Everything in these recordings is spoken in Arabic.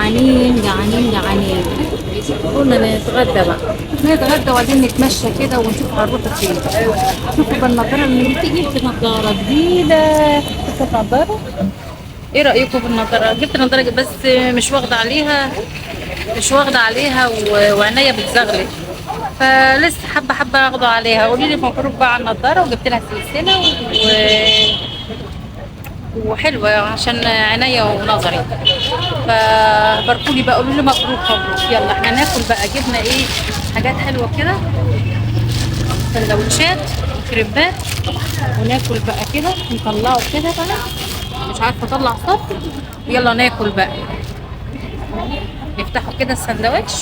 جعانين جعانين جعانين. قلنا نتغدى بقى، نتغدى وبعدين نتمشى كده ونشوف هنروح فين. شوفوا بالنضاره اللي جبت نضاره جديده. شوفوا النضاره، ايه رايكم في النضاره؟ جبت نضاره بس مش واخده عليها، مش واخده عليها وعينيا بتزغلل، فلسه حبه حبه اخده عليها. قولي لي مبروك بقى على النضاره، وجبت لها سلسله وحلوه عشان عينيا ونظري. فباركولي بقى، قولوا لي مبروك مبروك. يلا احنا ناكل بقى. جبنا ايه؟ حاجات حلوه كده، سندوتشات وكريبات، وناكل بقى كده. نطلعه كده بقى، مش عارفه اطلع صف. يلا ناكل بقى. نفتحوا كده السندوتش.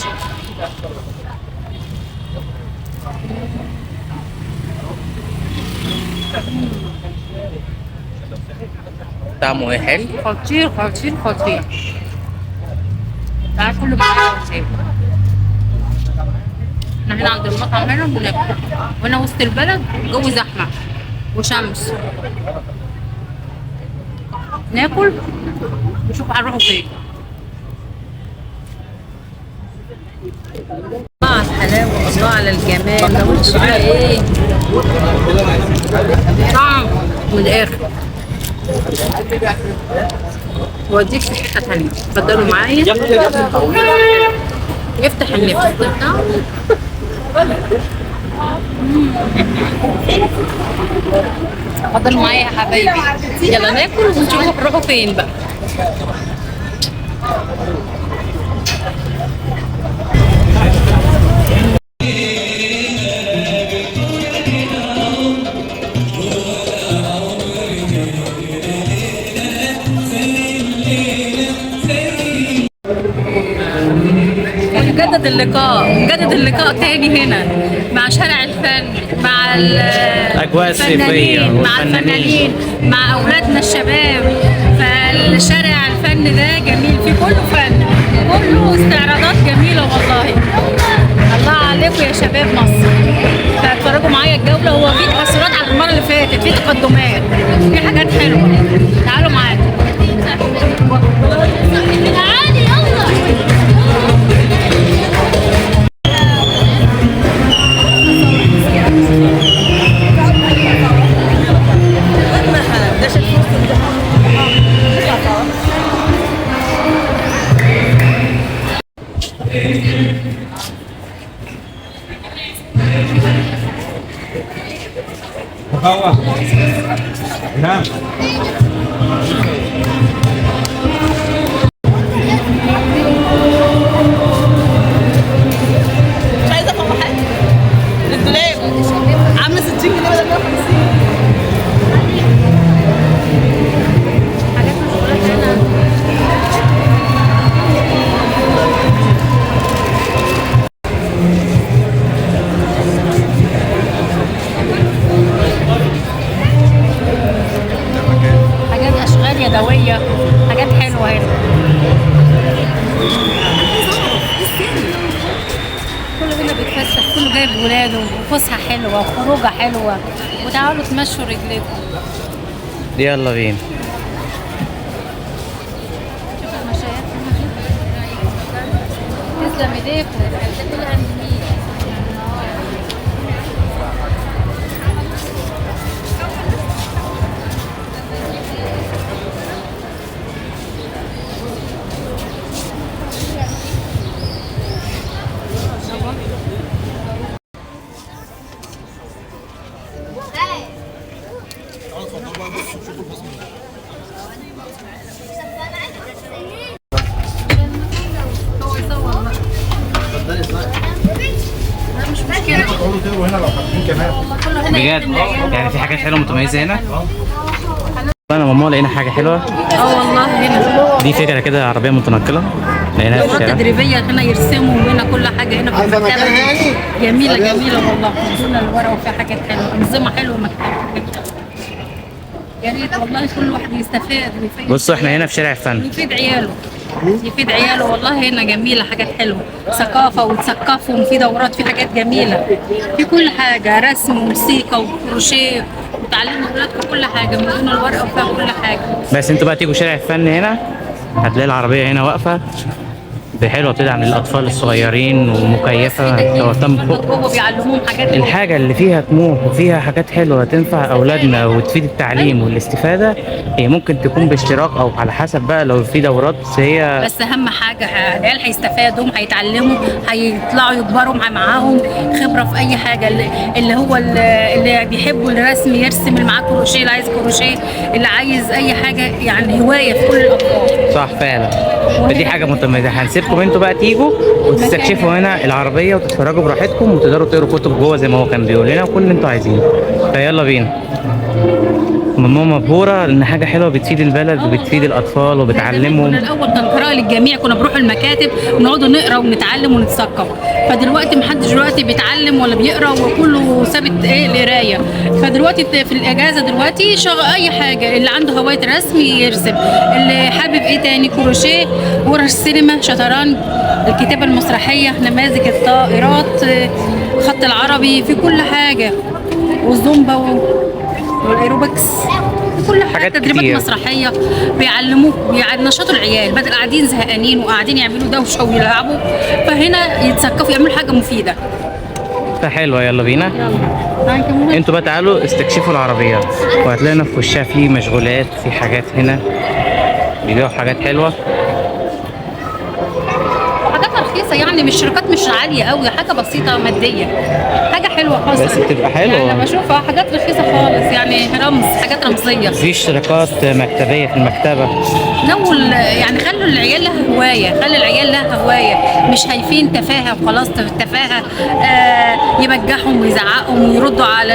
طعمه ايه؟ حلو؟ خطير خطير خطير. تعال كله بقى وسيب. احنا هنا عند المطعم هنا بناكل، وهنا وسط البلد الجو زحمه وشمس. ناكل نشوف هنروحوا فين. الله على الحلاوه، الله على الجمال. ما قلتش بقى ايه طعم من الاخر. واديك في حته ثانيه. اتفضلوا معايا. يفتح النفس. اتفضلوا معايا يا حبايبي. يلا ناكل ونشوف نروحوا فين بقى. نجدد اللقاء تاني هنا مع شارع الفن، مع الاجواء الصيفيه مع الفنانين، مع اولادنا الشباب. فالشارع الفن ده جميل، في كله فن، كله استعراضات جميله والله. الله عليكم يا شباب مصر. فاتفرجوا معايا الجوله. هو في تحسنات عن المره اللي فاتت، في تقدمات، في حاجات حلوه. تعالوا معانا. تعالي يلا. نعم. مش عايزه افهم حاجه. الدولاب عامله 60 جنيه بدل 150. حاجات اشغال يدويه، حاجات حلوه هنا. كله هنا بيتفسح، كله جايب ولاده، وفسحه حلوه وخروجه حلوه. وتعالوا تمشوا رجليكم. يلا بينا. شوفوا المشايات هنا. تسلم ايديكم. ده كله عند مين؟ هو يصور بقى. لا مش مشكلة. وهنا لو حابين كمان. كله هنا بجد يعني في حاجات حلوه متميزه هنا. انا ماما لقينا حاجه حلوه. والله هنا دي فكره كده عربيه متنقله لقيناها في لغات الشارع. تدريبيه هنا يرسموا، وهنا كل حاجه هنا في المكتبه دي جميله جميله والله. نزلنا الورق وفيها حاجات حلوه، انظمه حلوه، مكتبه. يا ريت والله كل واحد يستفاد ويفيد. بصوا احنا هنا في شارع الفن. يفيد عياله، يفيد عياله والله. هنا جميله، حاجات حلوه، ثقافه وتثقفهم. في دورات، في حاجات جميله، في كل حاجه، رسم وموسيقى وكروشيه، وتعلموا اولادكم كل حاجه من دون الورقه، وفيها كل حاجه. بس انتوا بقى تيجوا شارع الفن هنا هتلاقي العربيه هنا واقفه دي حلوه، بتدعم للاطفال الصغيرين ومكيفه جوه بيعلموهم حاجات الحاجه اللي فيها طموح وفيها حاجات حلوه تنفع اولادنا وتفيد التعليم والاستفاده، هي ممكن تكون باشتراك او على حسب بقى لو في دورات. بس هي بس اهم حاجه العيال هيستفادوا، هيتعلموا، هيطلعوا يكبروا معاهم خبره في اي حاجه. اللي هو اللي بيحبوا الرسم يرسم، اللي معاه كروشيه، اللي عايز كروشيه، اللي عايز اي حاجه، يعني هوايه في كل الاطفال. صح فعلا. فدي حاجه متميزه. هنسيبكم انتوا بقى تيجوا وتستكشفوا هنا العربيه وتتفرجوا براحتكم وتقدروا تقروا كتب جوه زي ما هو كان بيقول لنا وكل اللي انتوا عايزينه. فيلا بينا. ماما مبهوره ان حاجه حلوه بتفيد البلد وبتفيد الاطفال وبتعلمهم. كنا الاول كان قراءه للجميع، كنا بنروح المكاتب ونقعدوا نقرا ونتعلم ونتثقف. فدلوقتي محدش دلوقتي بيتعلم ولا بيقرا وكله سابت القرايه. فدلوقتي في الاجازه دلوقتي اي حاجه، اللي عنده هوايه رسم يرسم، اللي حابب تاني كروشيه، ورش سينما، شطرنج، الكتابه المسرحيه، نماذج الطائرات، خط العربي، في كل حاجه، والزومبا والايروبكس، كل حاجه، تدريبات كتير. مسرحيه، بيعلموك بينشطوا العيال بدل قاعدين زهقانين وقاعدين يعملوا دوشه ويلعبوا. فهنا يتثقفوا يعملوا حاجه مفيده. فحلوه. يلا بينا. يلا انتوا بقى تعالوا استكشفوا العربيات وهتلاقينا في وشها في مشغولات، في حاجات هنا بيبيعوا حاجات حلوه. حاجات رخيصه يعني، مش شركات مش عاليه قوي، حاجه بسيطه ماديه، حاجه حلوه خالص. بس بتبقى حلوة. يعني انا بشوفها حاجات رخيصه خالص، يعني حاجات رمزيه. في اشتراكات مكتبيه في المكتبه. يعني خلوا العيال لها هوايه، خلي العيال لها هوايه، مش هايفين تفاهه وخلاص. تفاهه يبجحهم ويزعقهم ويردوا على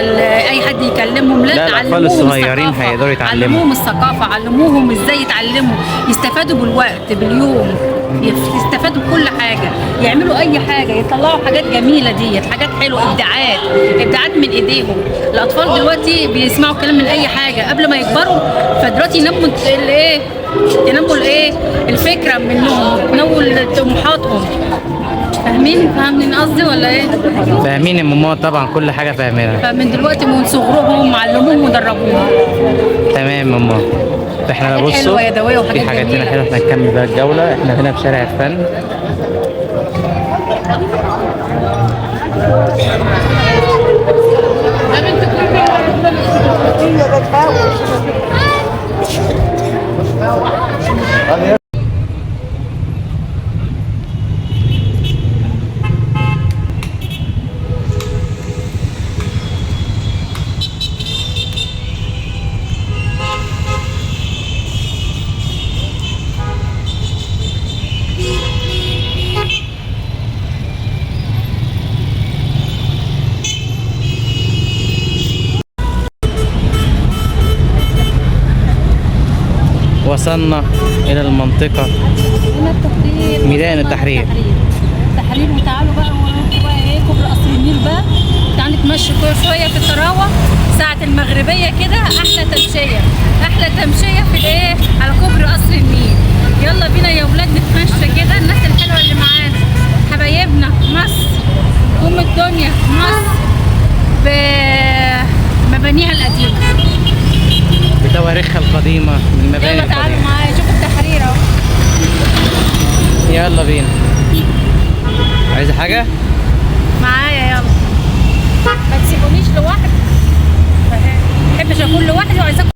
اي حد يكلمهم. لا، الاطفال الصغيرين هيقدروا يتعلموا. علموهم الثقافه، علموهم ازاي يتعلموا، يستفادوا بالوقت باليوم، يستفادوا بكل حاجه، يعملوا اي حاجه، يطلعوا حاجات جميله ديت، حاجات حلوه، ابداعات من ايديهم. الاطفال دلوقتي بيسمعوا كلام من اي حاجه قبل ما يكبروا، فدلوقتي ينموا الفكره منهم، ينموا طموحاتهم. فاهمين قصدي ولا ايه؟ فاهمين يا ماما طبعا، كل حاجه فاهمينها. فمن دلوقتي من صغرهم علموهم ودربوهم. تمام ماما. احنا حاجات بصوا حلوة يدوية وحاجات في حاجات هنا جميلة. حلوه. احنا نكمل بقى الجوله. احنا هنا في شارع الفن. وصلنا الى المنطقه هنا التحرير، ميدان التحرير. وتعالوا بقى وراكم بقى كوبري قصر النيل بقى. تعالوا نتمشى شويه في الطراوه ساعه المغربيه كده، احلى تمشيه في على كوبري قصر النيل. يلا بينا يا ولاد نتمشى كده. الناس الحلوه اللي معانا حبايبنا مصر، الدنيا مصر بمبانيها القديمه، بتواريخها القديمه، من المباني يلا تعالوا القديمه. معايا شوفوا التحرير اهو. يلا بينا. عايزه حاجه؟ معايا يلا، ما تسيبونيش لوحدي، ما بحبش اكون لوحدي وعايزاكم